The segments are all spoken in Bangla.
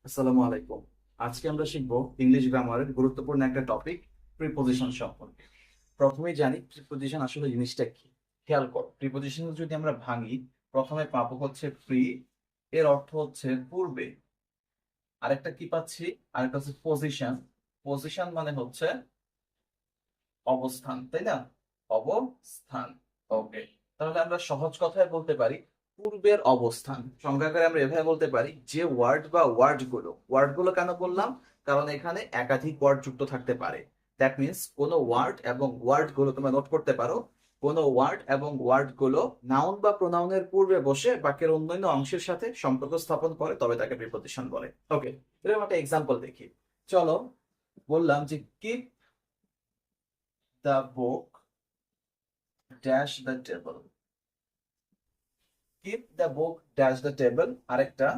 আসসালামু আলাইকুম। আজকে আমরা শিখবো ইংলিশ গ্রামারের গুরুত্বপূর্ণ একটা টপিক, প্রিপোজিশন সম্পর্কে। প্রথমেই জানি প্রিপোজিশন আসলে জিনিসটা কি। খেয়াল করো, প্রিপোজিশন যদি আমরা ভাঙি, প্রথমে পাবো হচ্ছে প্রি, এর অর্থ হচ্ছে পূর্বে। আরেকটা কি পাচ্ছি? আরেকটা হচ্ছে পজিশন। পজিশন মানে হচ্ছে অবস্থান, তাই না? অবস্থান। ওকে, তাহলে আমরা সহজ কথায় বলতে পারি পূর্বের অবস্থান। সংজ্ঞাকারে আমরা এভাবে বলতে পারি যে ওয়ার্ড বা ওয়ার্ড গুলো কেন বললাম? কারণ এখানে একাধিক ওয়ার্ড যুক্ত থাকতে পারে। দ্যাট মিনস কোনো ওয়ার্ড এবং ওয়ার্ড গুলো তোমরা নোট করতে পারো। কোনো ওয়ার্ড এবং ওয়ার্ড গুলো নাউন বা প্রোনাউনের পূর্বে বসে বাক্যের অন্যান্য অংশের সাথে সম্পর্ক স্থাপন করে, তবে তাকে প্রিপজিশন বলে। ওকে, এরকম একটা এক্সাম্পল দেখি। চলো, বললাম যে keep the book dash the table. Keep the book dash the table. আরেকটা,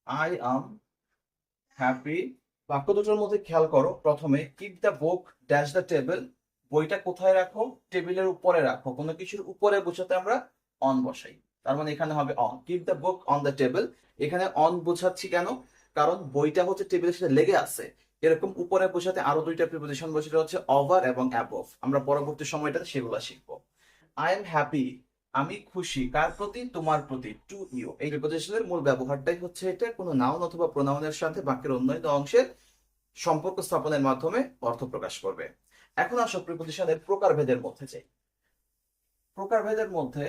আই অ্যাম হ্যাপি। বাক্য দুটোর মধ্যে খেয়াল করো, প্রথমে keep the book dash the table, বইটা কোথায় রাখো? টেবিলের উপরে রাখো। কোনো কিছুর উপরে বোঝাতে আমরা অন বসাই, তার মানে এখানে হবে on. Keep the book on the table, এখানে অন বোঝাচ্ছি কেন? কারণ বইটা হচ্ছে টেবিলের সাথে লেগে আছে। এরকম উপরে বোঝাতে আরো দুইটা প্রিপোজিশন বসে, হচ্ছে ওভার এবং অ্যাবভ। আমরা পরবর্তী সময়টাতে সেগুলো শিখবো। আই এম হ্যাপি, আমি খুশি। কার প্রতি? তোমার প্রতি, টু ইউ। এই প্রিপোজিশনের মূল ব্যবহারটাই হচ্ছে এটা, কোনো নাউন অথবা প্রোনাউনের সাথে বাক্যের অন্যান্য অংশের সম্পর্ক স্থাপনের মাধ্যমে অর্থ প্রকাশ করবে। এখন আসো প্রিপোজিশনের প্রকারভেদের মধ্যে যাই। প্রকারভেদের মধ্যে,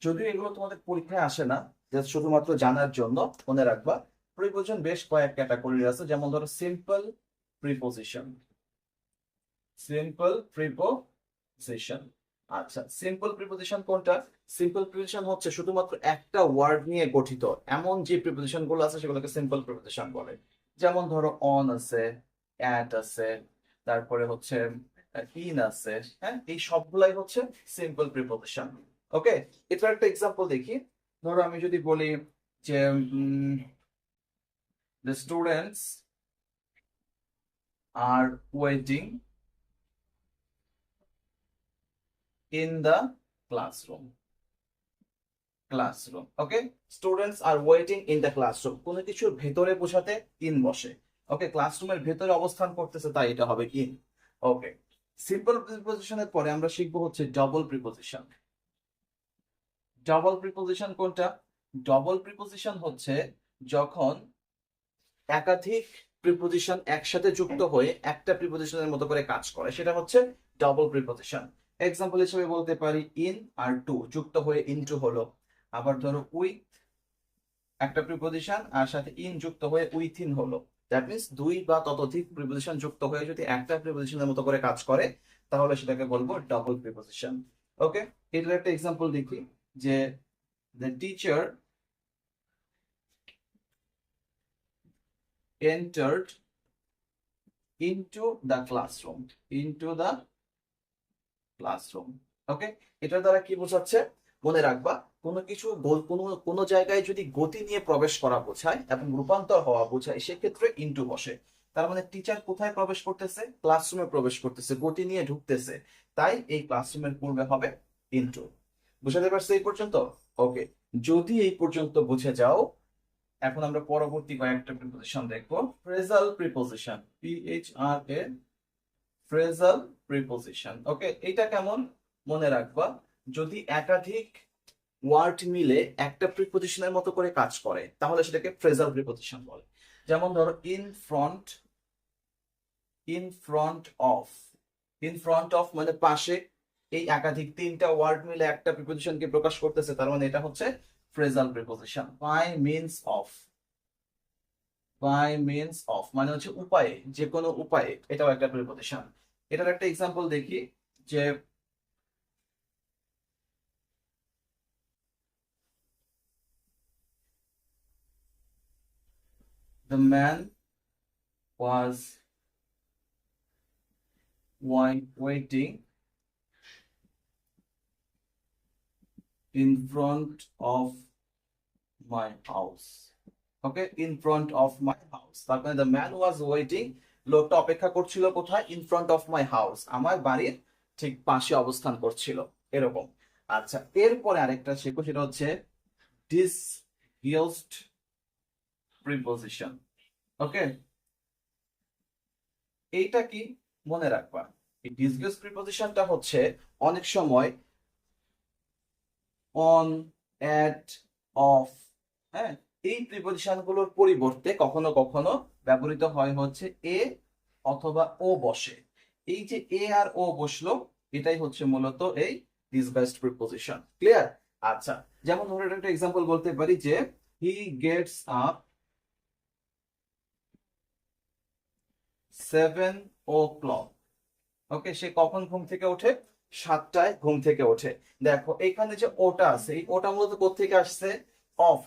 যদিও এগুলো তোমাদের পরীক্ষায় আসে না, জাস্ট শুধুমাত্র জানার জন্য মনে রাখবা, প্রিপোজিশন বেশ কয়েক ক্যাটাগরির আছে। যেমন ধরো সিম্পল প্রিপোজিশন। Simple preposition. আচ্ছা, সিম্পল প্রিপোজিশন কোনটা? সিম্পল প্রিপোজিশন হচ্ছে শুধুমাত্র একটা ওয়ার্ড নিয়ে গঠিত। এমন যে প্রিপোজিশন গুলো আছে সেগুলোকে সিম্পল প্রিপোজিশন বলে। যেমন ধরো অন আছে, অ্যাট আছে, তারপরে হচ্ছে ইন আছে। হ্যাঁ, এই সবগুলাই হচ্ছে সিম্পল প্রিপোজিশন। ওকে, এটার একটা এক্সাম্পল দেখি। ধরো আমি যদি বলি যে the students are waiting in the classroom. Classroom, okay. Students are waiting in the classroom, কোনো কিছুর ভেতরে বোঝাতে ইন বসে। ওকে, ক্লাসরুমের ভেতরে অবস্থান করতেছে, তাই এটা হবে ইন। ওকে, সিম্পল প্রিপোজিশনের পরে আমরা শিখবো হচ্ছে ডবল প্রিপোজিশন। ডবল প্রিপোজিশন কোনটা? ডবল প্রিপোজিশন হচ্ছে যখন একাধিক প্রিপোজিশন একসাথে যুক্ত হয়ে একটা প্রিপোজিশনের মতো করে কাজ করে, সেটা হচ্ছে ডবল প্রিপোজিশন। এক্সাম্পল হিসেবে বলতে পারি ইন আর টু যুক্ত হয়ে ইনটু হলো। আবার ধরো উইথ, একটা প্রিপোজিশন আর সাথে ইন যুক্ত হয়ে উইথিন হলো। দ্যাট মিন্স দুই বা ততোধিক প্রিপোজিশন যুক্ত হয়ে যদি একটা প্রিপোজিশনের মতো করে কাজ করে, তাহলে সেটাকে বলবো ডাবল প্রিপোজিশন। ওকে, এটার একটা এক্সাম্পল দেখি, যে the teacher entered into the classroom. Into the classroom. Okay, এটার দ্বারা কি বোঝাচ্ছে? মনে রাখবা, কোনো কিছু কোনো কোনো জায়গায় যদি গতি নিয়ে প্রবেশ করা বোঝায় এবং রূপান্তর হওয়া বোঝায়, সেক্ষেত্রে ইনটু বসে। তার মানে টিচার কোথায় প্রবেশ করতেছে? ক্লাসরুমে প্রবেশ করতেছে, গতি নিয়ে ঢুকতেছে। তাই এই ক্লাসরুমের পূর্বে হবে ইনটু। বুঝাতে পারছো এই পর্যন্ত? ওকে, যদি এই পর্যন্ত বুঝে যাও, এখন আমরা পরবর্তী কয়েকটা প্রিপোজিশন দেখবো। Phrasal preposition, PHRA, phrasal preposition. Okay, এটা কেমন? মনে রাখবা, যদি একাধিক ওয়ার্ড মিলে একটা প্রিপোজিশনের মতো করে কাজ করে, তাহলে সেটাকে ফ্রেজাল প্রিপোজিশন বলে। যেমন ধরো in front, in front of. In front of মানে পাশে। এই একাধিক তিনটা ওয়ার্ড মিলে একটা প্রিপোজিশনকে প্রকাশ করতেছে, তার মানে এটা হচ্ছে phrasal preposition. By means of. By means of মানে হচ্ছে উপায়ে, যে কোনো উপায়ে, এটাও একটা প্রিপোজিশন। এটার একটা এক্সাম্পল দেখি, যে the man was waiting in front of my house. Okay, in front of my house, তার মানে the man was waiting, লোকটা অপেক্ষা করছিল কোথায়? in front of my house, আমার বাড়ির ঠিক পাশে অবস্থান করছিল, এরকম। আচ্ছা, এরপরে আরেকটা শেখো, সেটা হচ্ছে disguised প্রিপোজিশন। ওকে, এইটা কি মনে রাখবা, এই ডিসগাস্ট প্রিপোজিশনটা হচ্ছে অনেক সময় অন, অ্যাট, অফ, হ্যাঁ, এই প্রিপোজিশন গুলোর পরিবর্তে কখনো কখনো ব্যবহৃত হয় হচ্ছে এ অথবা ও বসে। এই যে এ আর ও বসলো, এটাই হচ্ছে মূলত এই ডিসগাস্ট প্রিপোজিশন। ক্লিয়ার? আচ্ছা, যেমন ধরো একটা এক্সাম্পল বলতে পারি যে হি গেটস আপ 7 o'clock। ওকে, সে কখন ঘুম থেকে ওঠে? 7টায় ঘুম থেকে ওঠে। দেখো এখানে যে ওটা আছে, এই ওটা মূলত কোত্থেকে আসছে? Of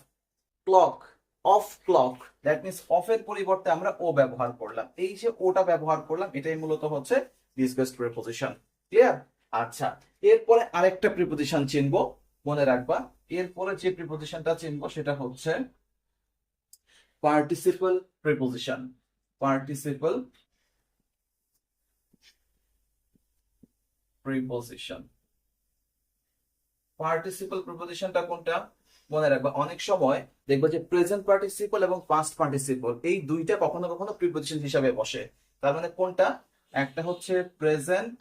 clock, of clock, that means অফের পরিবর্তে আমরা ও ব্যবহার করলাম। এই যে ওটা ব্যবহার করলাম, এটাই মূলত হচ্ছে ডিসগাস্ট প্রিপোজিশন। ক্লিয়ার? আচ্ছা, এরপরে আরেকটা প্রিপোজিশন চিনবো, মনে রাখবা। এরপরে যে প্রিপোজিশনটা চিনবো সেটা হচ্ছে participle preposition. Participle preposition. Participle প্রিপোজিশনটা কোনটা? মনে রাখবা, অনেক সময় দেখবা যে প্রেজেন্ট পার্টিসিপল এবং পাস্ট পার্টিসিপল এই দুইটা কখনো কখনো প্রিপোজিশন হিসাবে বসে। তার মানে কোনটা? একটা হচ্ছে প্রেজেন্ট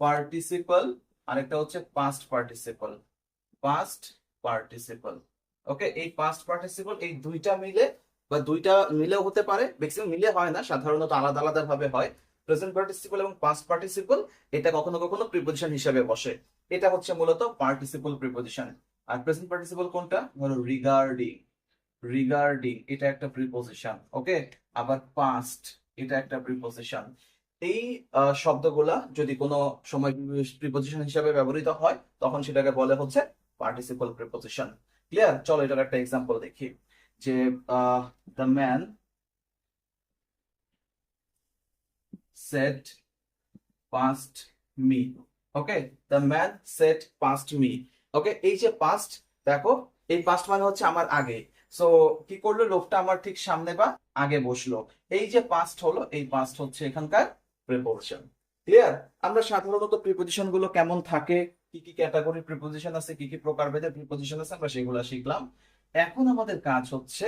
পার্টিসিপল, আরেকটা হচ্ছে past participle. Past participle. Okay, এই পাস্ট পার্টিসিপল এই দুইটা মিলে, বা দুইটা মিলেও হতে পারে, ম্যাক্সিমাম মিলে হয় না, সাধারণত আলাদা আলাদা ভাবে হয়। প্রেজেন্ট পার্টিসিপল এবং পাস্ট পার্টিসিপল এটা কখনো কখনো প্রিপোজিশন হিসেবে বসে। এটা হচ্ছে মূলত পার্টিসিপল প্রিপোজিশন। আর প্রেজেন্ট পার্টিসিপল কোনটা? ধরো রিগার্ডিং, রিগার্ডিং এটা একটা প্রিপোজিশন। ওকে, আবার পাস্ট এটা একটা প্রিপোজিশন। এই শব্দগুলা যদি কোনো সময় প্রিপোজিশন হিসেবে ব্যবহৃত হয়, তখন সেটাকে বলে হচ্ছে পার্টিসিপল প্রিপোজিশন। ক্লিয়ার? চলো এটার একটা এক্সাম্পল দেখি, যে the man said past me. Okay, the man said past me. Okay, এই যে পাস্ট, দেখো এই পাস্ট মানে হচ্ছে আমার আগে। সো কি করলো, লোকটা আমার ঠিক সামনে বা আগে বসলো। এই যে পাস্ট হলো, এই পাস্ট হচ্ছে এখানকার প্রিপোজিশন। ক্লিয়ার? আমরা সাধারণত প্রিপোজিশন গুলো কেমন থাকে, কি কি ক্যাটাগরি প্রিপোজিশন আছে, কি কি প্রকারভেদে প্রিপোজিশন আছে, আমরা সেগুলো শিখলাম। এখন আমাদের কাজ হচ্ছে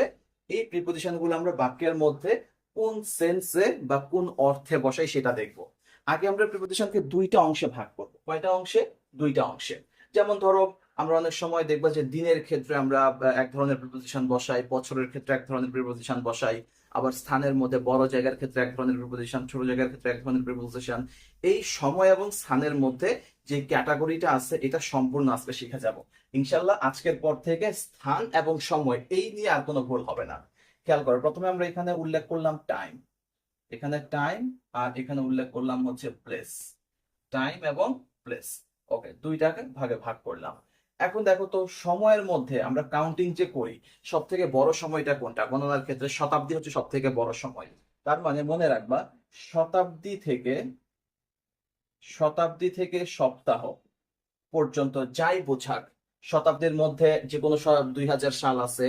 এই প্রিপোজিশন গুলো আমরা বাক্যের মধ্যে কোন সেন্সে বা কোন অর্থে বসাই সেটা দেখবো। আগে আমরা প্রিপোজিশনকে দুইটা অংশে ভাগ করব। কয়টা অংশে? দুইটা অংশে। যেমন ধরো আমরা অনেক সময় দেখবো যে দিনের ক্ষেত্রে আমরা এক ধরনের প্রিপোজিশন বসাই, বছরের ক্ষেত্রে এক ধরনের প্রিপোজিশন বসাই, আবার স্থানের মধ্যে বড় জায়গার ক্ষেত্রে এক ধরনের প্রিপোজিশন, ছোট জায়গার ক্ষেত্রে এক ধরনের প্রিপোজিশন। এই সময় এবং স্থানের মধ্যে যে ক্যাটাগরিটা আছে এটা সম্পূর্ণ আজকে শিখে যাব ইনশাল্লাহ। আজকের পর থেকে স্থান এবং সময় এই নিয়ে আর কোনো ভুল হবে না। খেয়াল করো, প্রথমে আমরা এখানে উল্লেখ করলাম টাইম, এখানে টাইম, আর এখানে উল্লেখ করলাম হচ্ছে প্লেস। টাইম এবং প্লেস। ওকে, দুইটাকে ভাগে ভাগ করলাম। এখন দেখো তো, সময়ের মধ্যে আমরা কাউন্টিং যে করি, সব থেকে বড় সময়টা কোনটা? গণনার ক্ষেত্রে শতাব্দী হচ্ছে সব থেকে বড় সময়। তার মানে মনে রাখবা, শতাব্দী থেকে, শতাব্দী থেকে সপ্তাহ পর্যন্ত যাই বোঝাক, শতাব্দীর মধ্যে যে কোনো 2000 সাল আছে,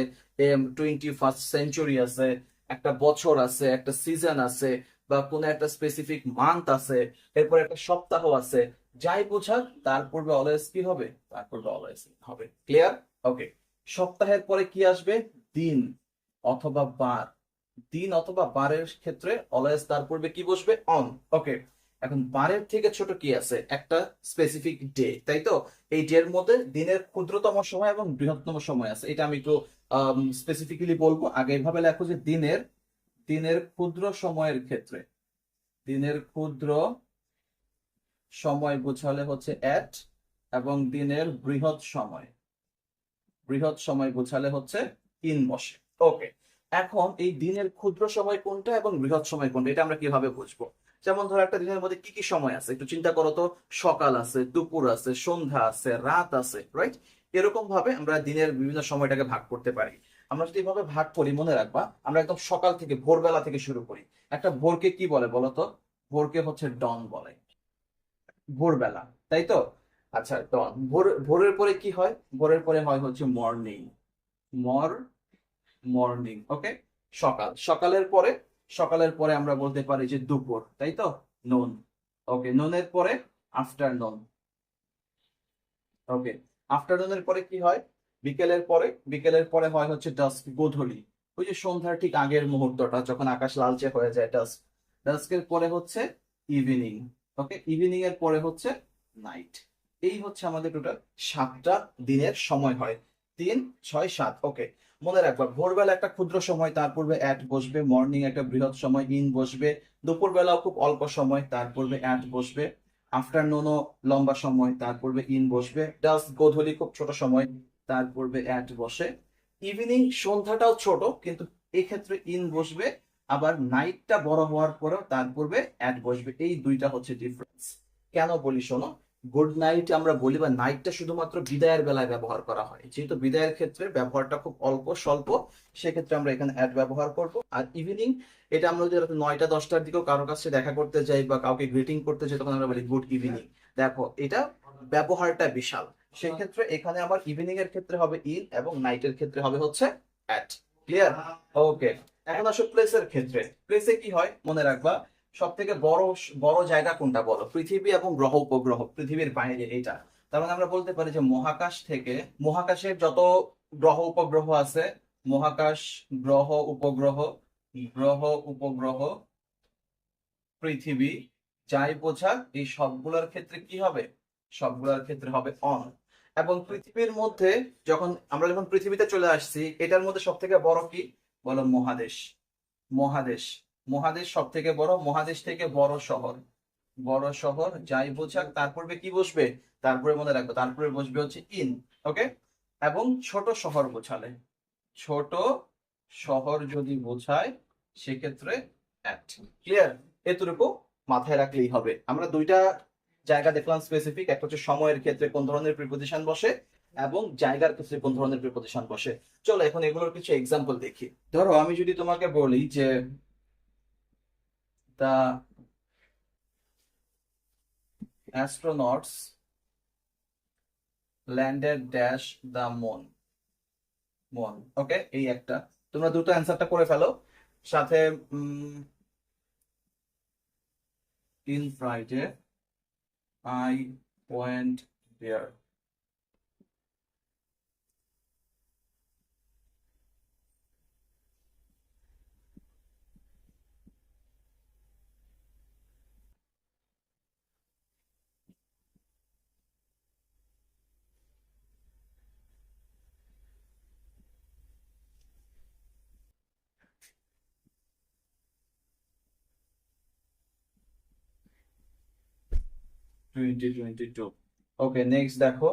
21st সেঞ্চুরি আছে, একটা বছর আছে, একটা সিজন আছে, বা কোনো একটা স্পেসিফিক মান্থ আছে, এরপর একটা সপ্তাহ আছে, যাই বোঝাক তার পূর্বে অলওয়েজ কি হবে? তার পূর্বে অলওয়েজ হবে। ক্লিয়ার? ওকে, সপ্তাহের পরে কি আসবে? দিন অথবা বার। দিন অথবা বারের ক্ষেত্রে অলওয়েজ তার পূর্বে কি বসবে? অন। ওকে, এখন বারের থেকে ছোট কি আছে? একটা স্পেসিফিক ডে, তাই তো? এই ডে এর মধ্যে দিনের ক্ষুদ্রতম সময় এবং বৃহত্তম সময় আছে, এটা আমি একটু স্পেসিফিক্যালি বলবো। আগে এভাবে লেখো যে দিনের, দিনের ক্ষুদ্র সময়ের ক্ষেত্রে, দিনের ক্ষুদ্র সময় বোঝালে হচ্ছে এট, এবং দিনের বৃহৎ সময়, বৃহৎ সময় বোঝালে হচ্ছে ইন বসে। ওকে, এখন এই দিনের ক্ষুদ্র সময় কোনটা এবং বৃহৎ সময় কোনটা, এটা আমরা কিভাবে বুঝবো? যেমন ধরো একটা দিনের মধ্যে কি কি সময় আছে, একটু চিন্তা করো তো। সকাল আছে, দুপুর আছে, সন্ধ্যা আছে, রাত আছে, রাইট? এরকম ভাবে আমরা দিনের বিভিন্ন সময়টাকে ভাগ করতে পারি। আমরা যদি এভাবে ভাগ করি, মনে রাখবা আমরা একদম সকাল থেকে, ভোরবেলা থেকে শুরু করি। একটা ভোরকে কি বলে বলো তো? ভোরকে হচ্ছে ডন বলে, ভোরবেলা, তাই তো? আচ্ছা, ডন। ভোরের পরে কি হয়? ভোরের পরে হয় হচ্ছে মর্নিং, মর মর্নিং। ওকে, সকাল। সকালের পরে, সকালের পরে আমরা বলতে পারি যে দুপুর, তাই তো? নুন। ওকে, নুনের পরে আফটারনুন। ওকে, আফটারনুনের পরে কি হয়? বিকেলের পরে হয় হচ্ছে ডাস্ক, গোধূলি। ওই যে সন্ধ্যার ঠিক আগের মুহূর্তটা যখন আকাশ লালচে হয়ে যায়, ডাস্ক। ডাস্কের পরে হচ্ছে ইভিনিং। ওকে, ইভিনিং এর পরে হচ্ছে নাইট। এই হচ্ছে আমাদের টোটাল 7টা দিনের সময় হয়। 3, 6, 7। ওকে, মনে রাখবা ভোরবেলা একটা ক্ষুদ্র সময়, তার পূর্বে অ্যাট বসবে। মর্নিং একটা বৃহৎ সময়, ইন বসবে। দুপুরবেলাও খুব অল্প সময়, তার পূর্বে অ্যাট বসবে। আফটারনুনও লম্বা সময়, তার পূর্বে ইন বসবে। ডাস্ক, গোধূলি খুব ছোট সময়, তার পূর্বে অ্যাট বসে। ইভিনিং, সন্ধ্যাটাও ছোট, কিন্তু এক্ষেত্রে ইন বসবে। আবার নাইটটা বড় হওয়ার পরেও তার পূর্বে অ্যাট বসবে। এই দুইটা হচ্ছে ডিফারেন্স। কেন বলি শোনো, গুড নাইট আমরা বলি বা নাইটটা শুধুমাত্র বিদায়ের বেলায় ব্যবহার করা হয়, যেহেতু বিদায়ের ক্ষেত্রে ব্যবহারটা খুব অল্প স্বল্প, সেক্ষেত্রে আমরা এখানে অ্যাট ব্যবহার করব। আর ইভিনিং, এটা আমরা যদি রাতে 9টা 10টার দিকেও কারোর কাছে দেখা করতে যাই বা কাউকে গ্রিটিং করতে যাই, তখন আমরা বলি গুড ইভিনিং। দেখো, এটা ব্যবহারটা বিশাল। সেই ক্ষেত্রে এখানে আমার ইভিনিং এর ক্ষেত্রে হবে ইন, এবং নাইটের ক্ষেত্রে হবে হচ্ছে অ্যাট। ক্লিয়ার? ওকে, এখন আসো প্লেসের ক্ষেত্রে। প্লেসে কি হয় মনে রাখবা, সব থেকে বড় বড় জায়গা কোনটা বলো? পৃথিবী এবং গ্রহ উপগ্রহ, পৃথিবীর বাইরে এইটা। তার মানে আমরা বলতে পারি যে মহাকাশ থেকে, মহাকাশের যত গ্রহ উপগ্রহ আছে, মহাকাশ, গ্রহ উপগ্রহ, গ্রহ উপগ্রহ, পৃথিবী, যাই বোঝাক, এই সবগুলোর ক্ষেত্রে কি হবে? সবগুলোর ক্ষেত্রে হবে অন। এবং পৃথিবীর মধ্যে যখন পৃথিবীতে চলে আসছি, এটার মধ্যে সব থেকে বড় কি বলো? মহাদেশ। মহাদেশ, মহাদেশ সব থেকে বড়। মহাদেশ থেকে বড় শহর, বড় শহর, যাই বোঝাক, তারপরে কি বসবে? তারপরে মনে রাখবো, তারপরে বসবে হচ্ছে ইন। ওকে, এবং ছোট শহর বোঝালে, ছোট শহর যদি বোঝায়, সেক্ষেত্রে অ্যাট। ক্লিয়ার? এতটুকু মাথায় রাখলেই হবে। আমরা দুইটা জায়গা দেখলাম স্পেসিফিক, একটা হচ্ছে সময়ের ক্ষেত্রে কোন ধরনের প্রিপজিশন বসে, এবং জায়গার ক্ষেত্রে কোন ধরনের প্রিপজিশন বসে। চলো এখন এগুলোর কিছু এক্সাম্পল দেখি। ধরো আমি যদি তোমাকে বলি যে the astronauts landed dash the moon. Moon, okay, এই একটা। তোমরা দুটো অ্যান্সারটা করে ফেলো। সাথে in Friday I went there. 2022। Okay, next দেখো।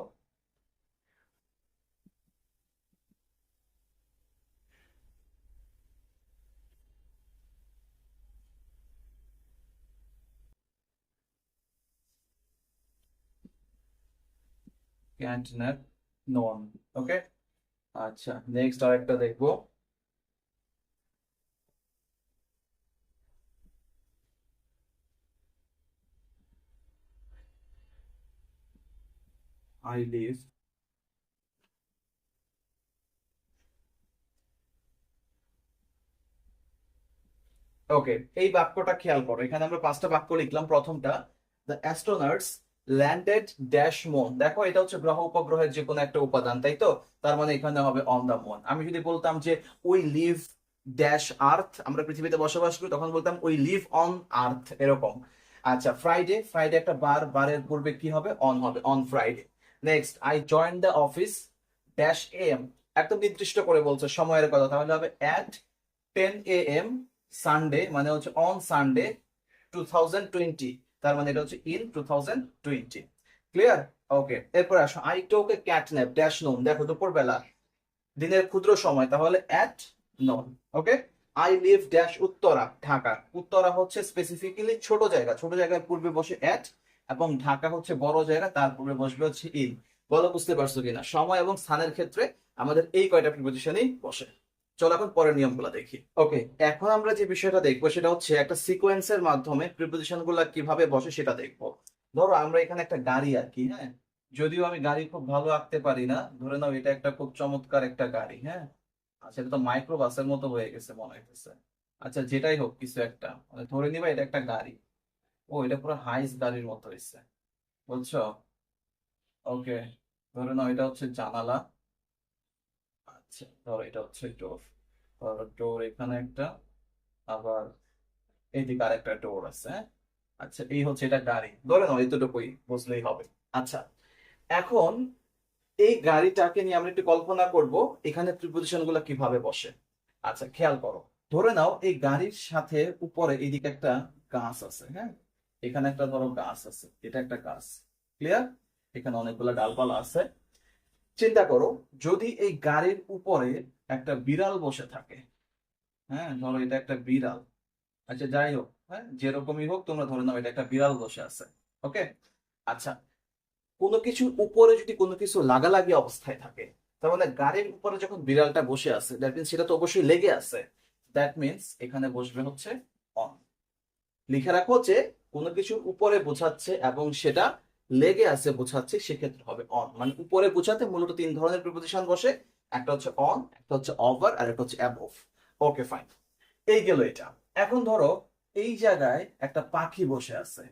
ক্যান্টনার নন। ওকে, আচ্ছা, নেক্সট আরেকটা দেখবো। I live. ওকে, এই বাক্যটা খেয়াল করো, এখানে আমরা 5টা বাক্য লিখলাম। প্রথমটা, the astronauts landed dash moon. দেখো, এটা হচ্ছে গ্রহ উপগ্রহের যে কোনো একটা উপাদান, তাই তো? তার মানে এখানে হবে অন দা মুন। আমি যদি বলতাম যে উই লিভ ড্যাশ আর্থ, আমরা পৃথিবীতে বসবাস করি, তখন বলতাম উই লিভ অন আর্থ, এরকম। আচ্ছা, ফ্রাইডে, ফ্রাইডে একটা বার, বারের পূর্বে কি হবে? অন হবে, on Friday. Next, I join the office dash M. একদম নির্দিষ্ট করে বলছে সময়ের কথা, তাহলে হবে অ্যাট 10 AM সানডে, মানে হচ্ছে অন সানডে 2020। তার মানে এটা হচ্ছে ইন 2020। ক্লিয়ার? ওকে, এরপর আসো, আই টোক এ ক্যাটন্যাপ ড্যাশ নোন। দেখো, দুপুরবেলা, দিনের ক্ষুদ্র সময়, তাহলে at known. Okay, I live dash Uttara, Dhaka. Uttara হচ্ছে স্পেসিফিক্যালি ছোট জায়গা, ছোট জায়গার পূর্বে বসে অ্যাট, এবং ঢাকা হচ্ছে বড় জায়গা, তার পূর্বে বসবে হচ্ছে ইন। বলো বুঝতে পারছো কিনা? সময় এবং স্থানের ক্ষেত্রে আমাদের এই কয়টা প্রিপজিশনই বসে। চলো এখন পরের নিয়মগুলো দেখি। ওকে, এখন আমরা যে বিষয়টা দেখবো সেটা হচ্ছে একটা সিকোয়েন্সের মাধ্যমে প্রিপজিশন গুলা কিভাবে বসে সেটা দেখবো। ধরো আমরা এখানে একটা গাড়ি আঁকি, হ্যাঁ। যদিও আমি গাড়ি খুব ভালো আঁকতে পারি না, ধরে নাও এটা একটা খুব চমৎকার একটা গাড়ি, হ্যাঁ। আচ্ছা, এটা তো মাইক্রো বাসের মতো হয়ে গেছে মনে হইতেছে। আচ্ছা, যেটাই হোক, কিছু একটা মানে ধরে নিবা এটা একটা গাড়ি। ও, এটা পুরো হাইস গাড়ির মতো হয়েছে, বুঝছো? ওকে, ধরে নাও এটা হচ্ছে জানালা। আচ্ছা ধরো এটা হচ্ছে ডোর, ধরো ডোর এখানে একটা, আবার এইদিকে আরেকটা ডোর আছে, হ্যাঁ। আচ্ছা এই হচ্ছে এটা গাড়ি, ধরে নাও এতটুকুই বুঝলেই হবে। আচ্ছা এখন এই গাড়িটাকে নিয়ে আমরা একটু কল্পনা করব এখানে প্রিপোজিশন গুলো কিভাবে বসে। আচ্ছা খেয়াল করো, ধরে নাও এই গাড়ির সাথে উপরে এইদিকে একটা গাছ আছে, হ্যাঁ। এখানে একটা ধরো গাছ আছে, এটা একটা গাছ, ক্লিয়ার। এখানে অনেকগুলো ডালপালা আছে। চিন্তা করো যদি এই গাড়ির উপরে একটা বিড়াল বসে থাকে, হ্যাঁ, ধরো এটা একটা বিড়াল। আচ্ছা যাই হোক, হ্যাঁ, যেরকমই হোক তোমরা ধরে নাও এটা একটা বিড়াল বসে আছে। ওকে। আচ্ছা কোনো কিছুর উপরে যদি কোনো কিছু লাগালাগি অবস্থায় থাকে, তার মানে গাড়ির উপরে যখন বিড়ালটা বসে আছে দ্যাট মিনস সেটা তো অবশ্যই লেগে আছে। দ্যাট মিনস এখানে বসবে হচ্ছে অন। লিখে রাখো যে কোনো কিছুর উপরে বোঝাচ্ছে এবং সেটা লেগে আছে বোঝাচ্ছে, সেক্ষেত্রে হবে অন। মানে উপরে বোঝাতে মূলত তিন ধরনের প্রিপোজিশন বসে, একটা হচ্ছে অন, একটা হচ্ছে ওভার, আর একটা হচ্ছে অ্যাবভ। ওকে ফাইন, এই গেল এটা। এখন ধরো এই জায়গায় একটা পাখি বসে আছে,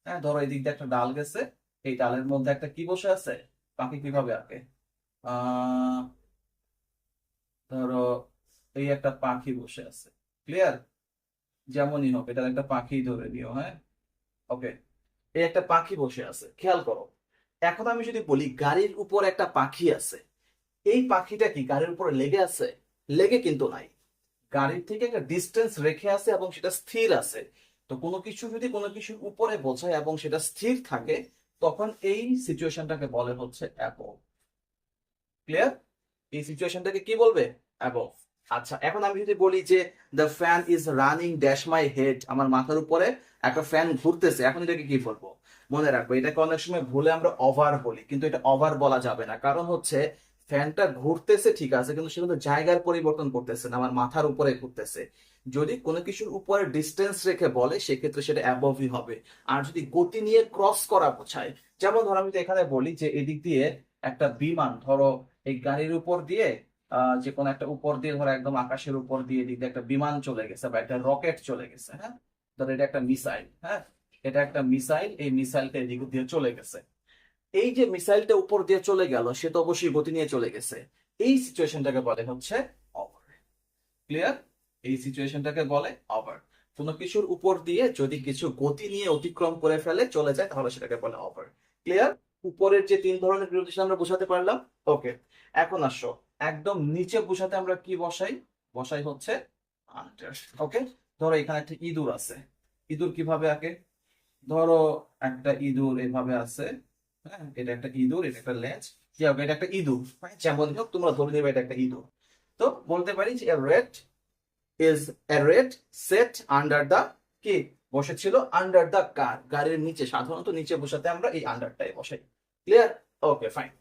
হ্যাঁ, ধরো এই দিক দিয়ে একটা ডাল গেছে, এই ডালের মধ্যে একটা কি বসে আছে, পাখি কিভাবে আঁকে, আহ ধরো এই একটা পাখি বসে আছে, ক্লিয়ার। যেমনই হোক এটা একটা পাখি ধরে নিও, হ্যাঁ। ওকে, এই একটা পাখি বসে আছে, খেয়াল করো। এখন আমি যদি বলি গাড়ির উপর একটা পাখি আছে, এই পাখিটা কি গাড়ির উপরে লেগে আছে? লেগে কিন্তু নাই, গাড়ির থেকে একটা ডিস্টেন্স রেখে আছে এবং সেটা স্থির আছে। তো কোনো কিছু যদি কোনো কিছুর উপরে বোঝায় এবং সেটা স্থির থাকে, তখন এই সিচুয়েশনটাকে বলে হচ্ছে অ্যাবভ। ক্লিয়ার? এই সিচুয়েশনটাকে কি বলবে? অ্যাবভ। আচ্ছা এখন আমি যদি বলি যে the fan is running dash my head, আমার মাথার উপরে একটা ফ্যান ঘুরতেছে, এখন এটাকে কি বলবো? মনে রাখবো এটাকে অনেক সময় ভুলে আমরা ওভার বলি, কিন্তু এটা ওভার বলা যাবে না, কারণ হচ্ছে ফ্যানটা ঘুরতেছে ঠিক আছে, কিন্তু সে কিন্তু জায়গার পরিবর্তন করতেছে না, আমার মাথার উপরে ঘুরতেছে। যদি কোনো কিছুর উপরে ডিস্টেন্স রেখে বলে সেক্ষেত্রে সেটা অ্যাবভই হবে। আর যদি গতি নিয়ে ক্রস করা বোঝায়, যেমন ধরো আমি তো এখানে বলি যে এদিক দিয়ে একটা বিমান, ধরো এই গাড়ির উপর দিয়ে যে কোনো একটা উপর দিয়ে ধরো একদম আকাশের উপর দিয়ে এদিক দিয়ে একটা বিমান চলে গেছে বা একটা রকেট চলে গেছে, হ্যাঁ। ধরো এটা একটা মিসাইল, হ্যাঁ, এটা একটা মিসাইল, এই মিসাইলটা এদিক দিয়ে চলে গেছে। এই যে মিসাইলটা উপর দিয়ে চলে গেল সে তো অবশ্যই গতি নিয়ে চলে গেছে, এই সিচুয়েশনটাকে বলে হচ্ছে ওভার। ক্লিয়ার? এই সিচুয়েশনটাকে বলে ওভার। কোনো কিছুর উপর দিয়ে যদি কিছু গতি নিয়ে অতিক্রম করে ফেলে চলে যায় তাহলে সেটাকে বলে ওভার। ক্লিয়ার? উপরের যে তিন ধরনের প্রিপোজিশন আমরা বোঝাতে পারলাম। ওকে, এখন আসো একদম নিচে বোঝাতে আমরা কি বসাই? বসাই হচ্ছে আন্ডার। ওকে, ধরো এখানে একটা ইঁদুর আছে, ইঁদুর কিভাবে আঁকে? ধরো একটা ইঁদুর এভাবে আছে, হ্যাঁ, এটা একটা ইঁদুর, এটা একটা লেজ, কি হবে, এটা একটা ইঁদুর, হ্যাঁ, যেমন হোক তোমরা ধরে নেবে এটা একটা ইঁদুর। তো বলতে পারি যে red is a red set under the, কি বসেছিল আন্ডার দা কার, গাড়ির নিচে, সাধারণত নিচে বসাতে আমরা এই আন্ডারটাই বসাই। ক্লিয়ার? Okay fine.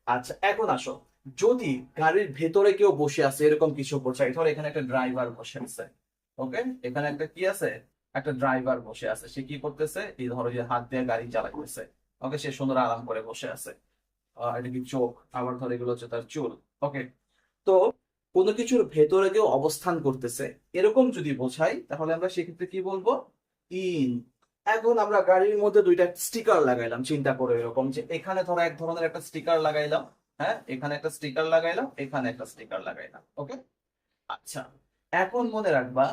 আচ্ছা এখন আসো, যদি গাড়ির ভেতরে কেউ বসে আছে এরকম কিছু বোঝাই, ধরো এখানে একটা ড্রাইভার বসে আছে। ওকে, এখানে একটা কি আছে, একটা ড্রাইভার বসে আছে, সে কি করতেছে, এই ধরো যে হাত দিয়ে গাড়ি চালাইতেছে। ওকে, সে সুন্দর আরাম করে বসে আছে। এটা কি চোখ, আবার ধরো এগুলো হচ্ছে তার চুল। ওকে, তো কোনো কিছুর ভেতরে কেউ অবস্থান করতেছে এরকম যদি বোঝাই তাহলে আমরা সেক্ষেত্রে কি বলবো? ইন। এখন আমরা গাড়ির মধ্যে দুইটা স্টিকার লাগাইলাম, চিন্তা করে এরকম যে এখানে ধরো এক ধরনের একটা স্টিকার লাগাইলাম, হ্যাঁ, এখানে একটা স্টিকার লাগাইলাম, এখানে একটা স্টিকার লাগাইলাম। ওকে, আচ্ছা এখন মনে রাখবা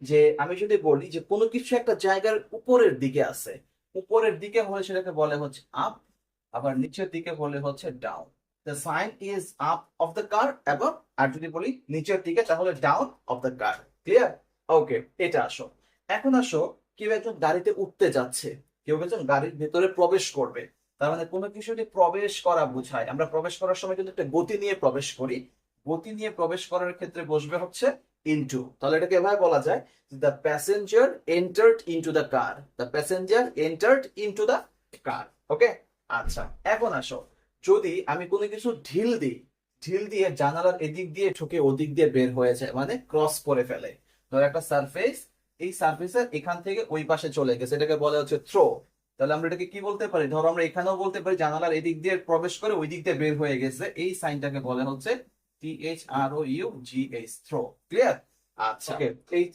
যে আমি যদি বলি যে কোনো কিছু একটা জায়গার উপরের দিকে আছে, উপরের দিকে হলে সেটাকে বলে হচ্ছে আপ, আবার নিচের দিকে হলে হচ্ছে down. The sign is up of the car, এবং আর যদি বলি নিচের দিকে তাহলে down of the car. Clear? Okay, এটা আসো। এখন আসো, কেউ একজন গাড়িতে উঠতে যাচ্ছে, কেউ একজন গাড়ির ভেতরে প্রবেশ করবে, তার মানে কোনো কিছু যদি প্রবেশ করা বোঝায়, আমরা প্রবেশ করার সময় কিন্তু একটা গতি নিয়ে প্রবেশ করি, গতি নিয়ে প্রবেশ করার ক্ষেত্রে বসবে হচ্ছে ইনটু। তাহলে এটাকে এভাবে বলা যায়, the passenger entered into the car, the passenger entered into the car. Okay, আচ্ছা এখন আসো, যদি আমি কোনো কিছু ঢিল দিই, ঢিল দিয়ে জানালার এদিক দিয়ে ঢুকে ওদিক দিয়ে বের হয়ে যায়, মানে ক্রস করে ফেলে, ধর একটা সারফেস, এই সারফেসের এখান থেকে ওই পাশে চলে গেছে, এটাকে বলা হচ্ছে থ্রো। তাহলে আমরা এটাকে কি বলতে পারি? ধরো আমরা এখানেও বলতে পারি জানালার এদিক দিয়ে প্রবেশ করে ওই দিক দিয়ে বের হয়ে গেছে, এই সাইনটাকে বলে হচ্ছে THROUGH, থ্রো। ক্লিয়ার? আচ্ছা ওকে, এই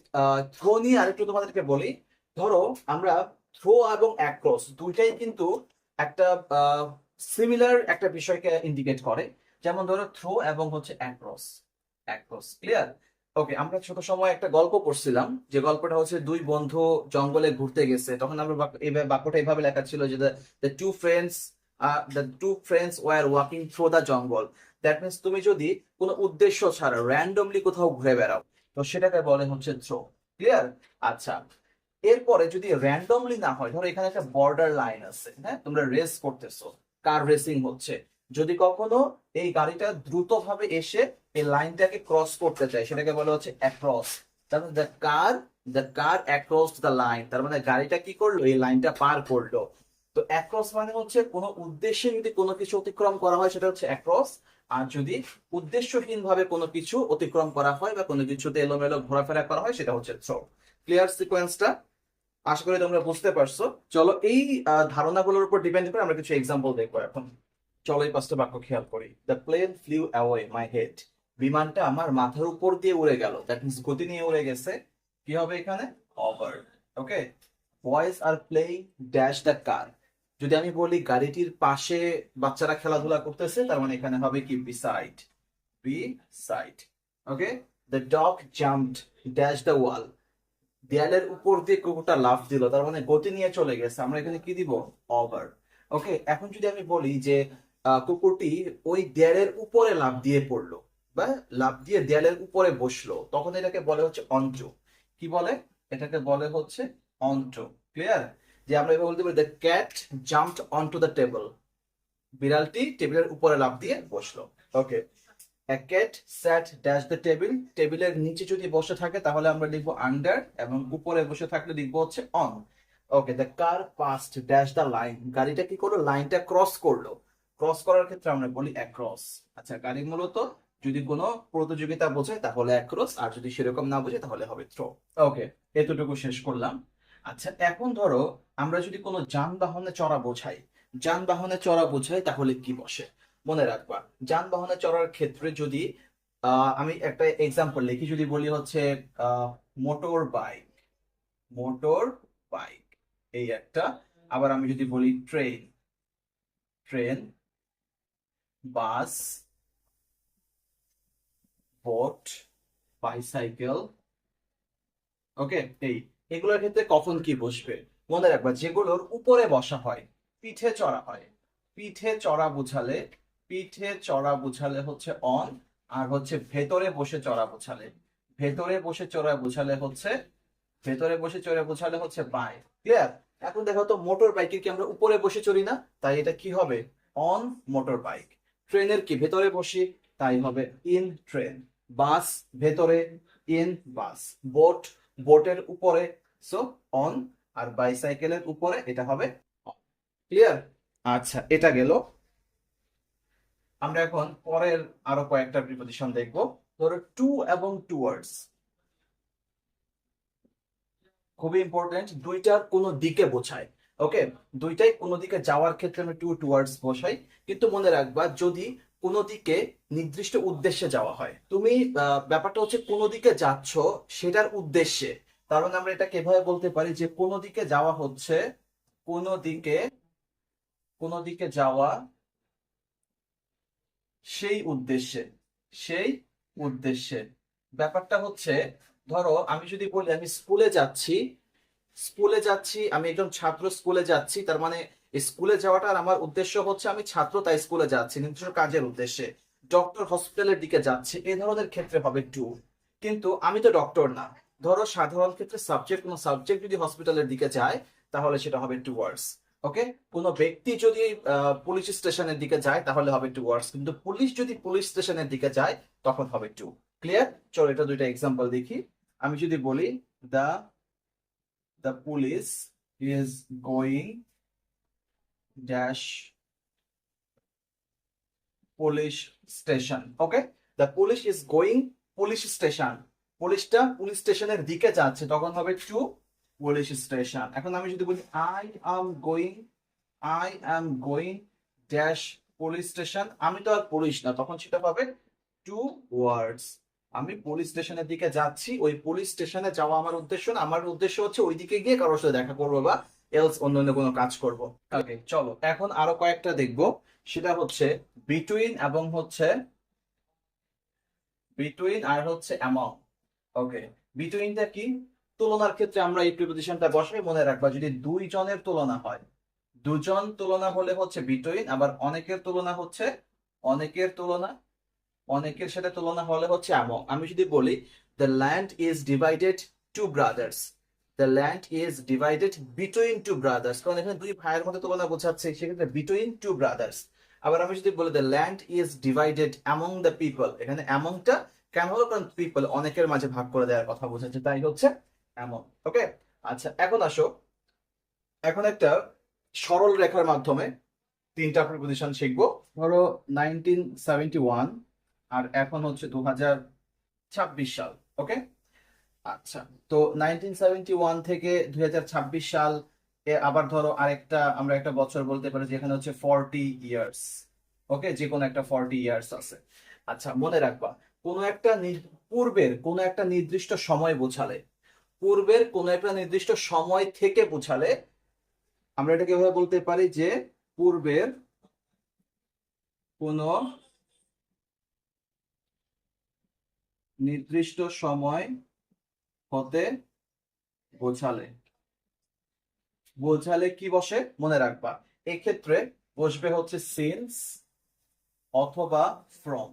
থ্রো নিয়ে আরেকটু তোমাদেরকে বলি। ধরো আমরা থ্রো এবং অ্যাক্রস দুইটাই কিন্তু একটা সিমিলার একটা বিষয়কে ইন্ডিকেট করে, যেমন ধরো থ্রো এবং হচ্ছে অ্যাক্রস। অ্যাক্রস। ক্লিয়ার? ওকে, আমরা ছোট সময় একটা গল্প পড়ছিলাম, যে গল্পটা হচ্ছে দুই বন্ধু জঙ্গলে ঘুরতে গেছে। তখন আমরা বাক্যটা এইভাবে লেখা ছিল যে the two friends were walking through the jungle. That means তুমি যদি কোনো উদ্দেশ্য ছাড়া র্যান্ডমলি কোথাও ঘুরে বেড়াও, তো সেটাকে বলে হচ্ছে থ্রো। ক্লিয়ার? আচ্ছা, এরপরে যদি র্যান্ডমলি না হয়, ধরো এখানে একটা বর্ডার লাইন আছে, হ্যাঁ, তোমরা রেস করতেছো, কার রেসিং হচ্ছে, যদি কখনো এই গাড়িটা দ্রুত ভাবে এসে এই লাইনটাকে ক্রস করতে চায়, সেটাকে বলা হচ্ছে অ্যাক্রস। তার মানে the car across the line, তার মানে গাড়িটা কি করলো, এই লাইনটা পার করলো। তো অ্যাক্রস মানে হচ্ছে কোনো উদ্দেশ্যে যদি কোনো কিছু অতিক্রম করা হয় সেটা হচ্ছে অ্যাক্রস। আর যদি উদ্দেশ্যহীন ভাবে কোনো কিছু অতিক্রম করা হয় বা কোনো কিছুতে এলোমেলো ঘোরাফেরা করা হয় সেটা হচ্ছে থ্রো। ক্লিয়ার সিকোয়েন্সটা? আশা করি তোমরা বুঝতে পারছো। চলো এই ধারণাগুলোর উপর ডিপেন্ড করে আমরা কিছু এক্সাম্পল দেখবো এখন। চলো এই পাঁচটা বাক্য খেয়াল করি। The plane flew away my head. বিমানটা আমার মাথার উপর দিয়ে উড়ে গেল, দ্যাট মিনস গতি নিয়ে উড়ে গেছে। কি হবে এখানে? Over. Okay. Boys are playing dash the car. যদি আমি বলি গাড়িটির পাশে বাচ্চারা খেলাধুলা করতেছে, তার মানে এখানে হবে কি? Beside. Beside. Okay. The dog jumped dash the wall. দেয়ালের উপর দিয়ে কুকুরটা লাফ দিল, তার মানে গতি নিয়ে চলে গেছে, আমরা এখানে কি দিব? ওভার। ওকে, এখন যদি আমি বলি যে কুকুরটি ওই দেয়ালের উপরে লাফ দিয়ে পড়লো বা লাফ দিয়ে দেয়ালের উপরে বসলো, তখন এটাকে বলে হচ্ছে অন্টো। কি বলে? এটাকে বলে হচ্ছে অন্টো। ক্লিয়ার? যে আমরা এভাবে বলতে পারি the cat jumped onto the table. বিড়ালটি টেবিলের উপরে লাফ দিয়ে বসলো। ওকে। A cat sat dash the table. টেবিলের নিচে যদি বসে থাকে তাহলে আমরা লিখবো আন্ডার, এবং উপরে বসে থাকলে লিখবো হচ্ছে on. Okay. The car past dash the line. গাড়িটা কি করলো? লাইনটা ক্রস করলো। ক্রস করার ক্ষেত্রে আমরা বলি অ্যাক্রস। আচ্ছা, গাড়ি মূলত যদি কোনো প্রতিযোগিতা বোঝায় তাহলে অ্যাক্রস, আর যদি সেরকম না বোঝে তাহলে হবে থ্রো। ওকে, এতটুকু শেষ করলাম। আচ্ছা, এখন ধরো আমরা যদি কোনো যানবাহনে চড়া বোঝাই, তাহলে কি বসে? মনে রাখবা, যানবাহনে চড়ার ক্ষেত্রে যদি আমি একটা এক্সাম্পল লিখি, যদি বলি হচ্ছে মোটর বাইক। মোটর বাইক এই একটা। আবার আমি যদি বলি ট্রেন, বাস, বোট, বাইসাইকেল। ওকে। এগুলোর ক্ষেত্রে কখন কি বসবে? মনে রাখবা, যেগুলোর উপরে বসা হয়, পিঠে চড়া হয়, পিঠে চড়া বুঝালে হচ্ছে অন। আর হচ্ছে ভেতরে বসে চড়া বুঝালে, ভেতরে বসে চড়া বুঝালে হচ্ছে বাই। ক্লিয়ার? এখন দেখো তো, মোটর বাইকের কি আমরা উপরে বসে চড়ি না? তাই এটা কি হবে? On motor bike. ট্রেনের কি ভেতরে বসি? তাই হবে ইন ট্রেন। বাস ভেতরে, ইন বাস। বোটের উপরে, সো অন। আর বাইসাইকেলের উপরে, এটা হবে অন। ক্লিয়ার? আচ্ছা, এটা গেল। আমরা এখন পরের আরো কয়েকটা প্রিপজিশন দেখবো। ধরো টু এবং টুয়ার্ডস, খুবই ইম্পর্টেন্ট। দুইটার কোনো দিকে বোঝায়। ওকে। দুইটাই কোনো দিকে যাওয়ার ক্ষেত্রে আমরা টুয়ার্ডস বসাই। কিন্তু মনে রাখবা, যদি কোনো দিকে নির্দিষ্ট উদ্দেশ্যে যাওয়া হয়, তুমি ব্যাপারটা হচ্ছে কোনো দিকে যাচ্ছ সেটার উদ্দেশ্যে, তার মানে আমরা এটাকে এভাবে বলতে পারি যে কোনো দিকে যাওয়া হচ্ছে, কোনো দিকে কোনো দিকে যাওয়া সেই উদ্দেশ্যে, সেই উদ্দেশ্যে। ব্যাপারটা হচ্ছে, ধরো আমি যদি বলি আমি স্কুলে যাচ্ছি, আমি একজন ছাত্র, স্কুলে যাচ্ছি, তার মানে স্কুলে যাওয়াটার আমার উদ্দেশ্য হচ্ছে আমি ছাত্র, তাই স্কুলে যাচ্ছি নির্দিষ্ট কাজের উদ্দেশ্যে। ডক্টর হসপিটালের দিকে যাচ্ছে, এই ধরনের ক্ষেত্রে হবে টু। কিন্তু আমি তো ডক্টর না। ধরো সাধারণ ক্ষেত্রে কোনো সাবজেক্ট যদি হসপিটালের দিকে যায় তাহলে সেটা হবে টুয়ার্ডস। ওকে। কোনো ব্যক্তি যদি পুলিশ স্টেশনের দিকে যায় তাহলে হবে টুয়ার্ডস, কিন্তু পুলিশ যদি পুলিশ স্টেশনের দিকে যায় তখন হবে টু। ক্লিয়ার? চলো এটা দুইটা এক্সাম্পল দেখি। আমি যদি বলি দা the police is going dash police station. Okay, the police is going police station. পুলিশটা পুলিশ স্টেশনের দিকে যাচ্ছে, তখন হবে টু পুলিশ স্টেশন। এখন আমি যদি বলি I am going dash police station, আমি তো আর পুলিশ না, তখন সেটা হবে টু ওয়ার্ডস। আমি পুলিশ স্টেশনের দিকে যাচ্ছি, ওই পুলিশ স্টেশনে যাওয়া আমার উদ্দেশ্য না, আমার উদ্দেশ্য হচ্ছে ওই দিকে গিয়ে কারোর সাথে দেখা করবো বা এলস অন্যান্য কোনো কাজ করব। ওকে, চলো এখন আরো কয়েকটা দেখবো। সেটা হচ্ছে বিটুইন এবং হচ্ছে বিটুইন আর হচ্ছে অ্যামং। ওকে, বিটুইনটা কি? তুলনার ক্ষেত্রে আমরা এই প্রিপোজিশনটা বসাই, মনে রাখবা যদি দুইজনের তুলনা হয়, দুজন তুলনা হলে হচ্ছে বিটুইন, আবার অনেকের তুলনা হচ্ছে, অনেকের তুলনা, অনেকের সাথে তুলনা হলে হচ্ছে অ্যামং। আমি যদি বলি the land is divided to brothers, the land is divided between two brothers, কারণ এখানে দুই ভাইয়ের মধ্যে তুলনা বোঝাচ্ছে, সেক্ষেত্রে বিটুইন টু ব্রাদার্স। আবার আমি যদি বলি the land is divided among the people, এখানে অ্যামংটা কেন হলো? কারণ পিপল অনেকের মাঝে ভাগ করে দেওয়ার কথা বোঝাচ্ছে, তাই হচ্ছে অ্যামং। ওকে, আচ্ছা এখন আসো, এখন একটা সরল রেখার মাধ্যমে তিনটা প্রিপোজিশন শিখবো। ধরো 1971 আর এখন হচ্ছে 2026 সাল। ওকে, আচ্ছা, তো 1971 থেকে 2026 সাল আবার ধরো আরেকটা, আমরা একটা বছর বলতে পারি যেখানে হচ্ছে 40 ইয়ার্স। ওকে, যে কোনো একটা 40 ইয়ার্স আছে। আচ্ছা মনে রাখবা, কোনো একটা পূর্বের কোনো একটা নির্দিষ্ট সময় বোঝালে, পূর্বের কোনো একটা নির্দিষ্ট সময় থেকে বোঝালে আমরা এটাকে এভাবে বলতে পারি যে পূর্বের কোনো নির্দিষ্ট সময় হতে বোঝালে, বোঝালে কি বসে মনে রাখবা, এক্ষেত্রে বসবে হচ্ছে সিন্স অথবা ফ্রম।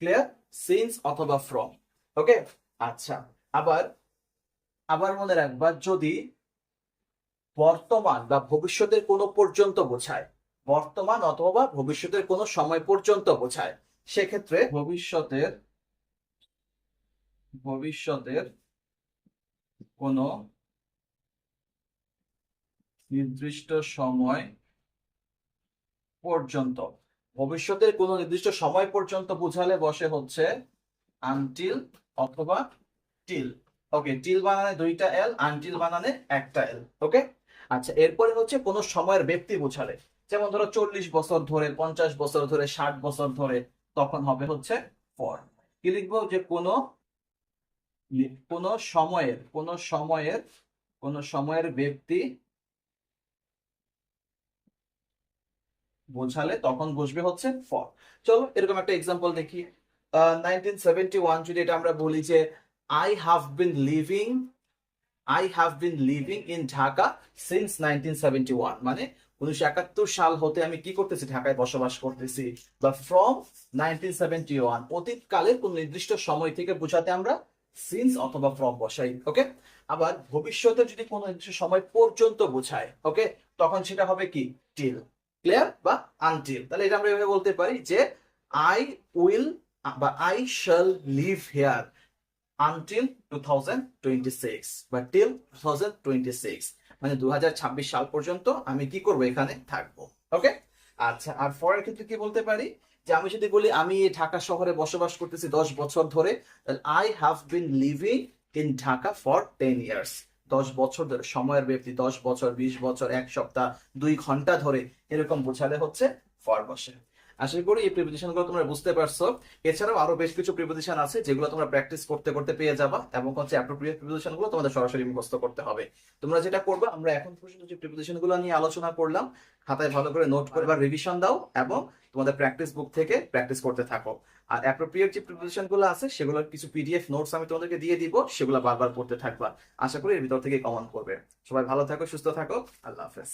ক্লিয়ার? সিন্স অথবা ফ্রম। ওকে, আচ্ছা, আবার আবার মনে রাখবা যদি বর্তমান বা ভবিষ্যতের কোনো পর্যন্ত বোঝায়, বর্তমান অথবা ভবিষ্যতের কোনো সময় পর্যন্ত বোঝায়, সেক্ষেত্রে ভবিষ্যতের, ভবিষ্যতের কোনো নির্দিষ্ট সময় পর্যন্ত, ভবিষ্যতের কোনো নির্দিষ্ট সময় পর্যন্ত বোঝালে বসে হচ্ছে আনটিল অথবা টিল। ওকে, টিল বানানে দুইটা এল, আনটিল বানানে একটা এল। ওকে, আচ্ছা এরপরে হচ্ছে কোন সময়ের ব্যক্তি বোঝালে, যেমন ধরো 40 বছর ধরে, 50 বছর ধরে, 60 বছর ধরে, তখন হবে হচ্ছে ফর। কি লিখবো? যে কোন সময়ের, কোন সময়ের, কোন সময়ের ব্যক্তি বোঝালে তখন বসবে হচ্ছে ফর। চলো এরকম একটা এক্সাম্পল দেখি। 1971 যদি এটা আমরা বলি যে I have been living, I have been living in Dhaka since 1971, মানে 1971 সাল হতে আমি কি করতেছি? ঢাকায় বসবাস করতেছি। বা ফ্রম 1971, অতীতকালের কোন নির্দিষ্ট সময় থেকে বোঝাতে আমরা সিন্স অথবা ফ্রম বসাই। ওকে, আবার ভবিষ্যতে যদি কোনো নির্দিষ্ট সময় পর্যন্ত বোঝায়, ওকে, তখন সেটা হবে কি? টিল। ক্লিয়ার? বা আনটিল। তাহলে এটা আমরা এভাবে বলতে পারি যে আই উইল বা I shall live here until 2026 বা টিল 2026, মানে 2026 সাল পর্যন্ত আমি কি করব? এখানে থাকবো। ওকে, আচ্ছা, আর ফর এর ক্ষেত্রে কি বলতে পারি? যে আমি যদি বলি আমি ঢাকা শহরে বসবাস করতেছি 10 বছর ধরে, তাহলে I have been living in Dhaka for 10 years. 10 বছর ধরে, সময়ের ব্যক্তি 10 বছর, 20 বছর, 1 সপ্তাহ, 2 ঘন্টা ধরে, এরকম বোঝালে হচ্ছে ফর বসে। আশা করি এই প্রিপোজিশন গুলো তোমরা বুঝতে পারছো। এছাড়াও আরো বেশ কিছু প্রিপোজিশন আছে যেগুলো তোমরা প্র্যাকটিস করতে করতে পেয়ে যাবা, এবং হচ্ছে অ্যাপ্রোপ্রিয়েট প্রিপোজিশন গুলো তোমাদের সরাসরি মুখস্থ করতে হবে। তোমরা যেটা করবে, আমরা এখন পর্যন্ত যে প্রিপোজিশন গুলো নিয়ে আলোচনা করলাম, খাতায় ভালো করে নোট করে বা রিভিশন দাও, এবং তোমাদের প্র্যাকটিস বুক থেকে প্র্যাকটিস করতে থাকো। আর অ্যাপ্রোপ্রিয়েট যে প্রিপোজিশন গুলো আছে সেগুলোর কিছু পিডিএফ নোটস আমি তোমাদেরকে দিয়ে দিব, সেগুলো বারবার পড়তে থাকবা। আশা করি এর ভিতর থেকে কমন করবে। সবাই ভালো থাকো, সুস্থ থাকো, আল্লাহ হাফেজ।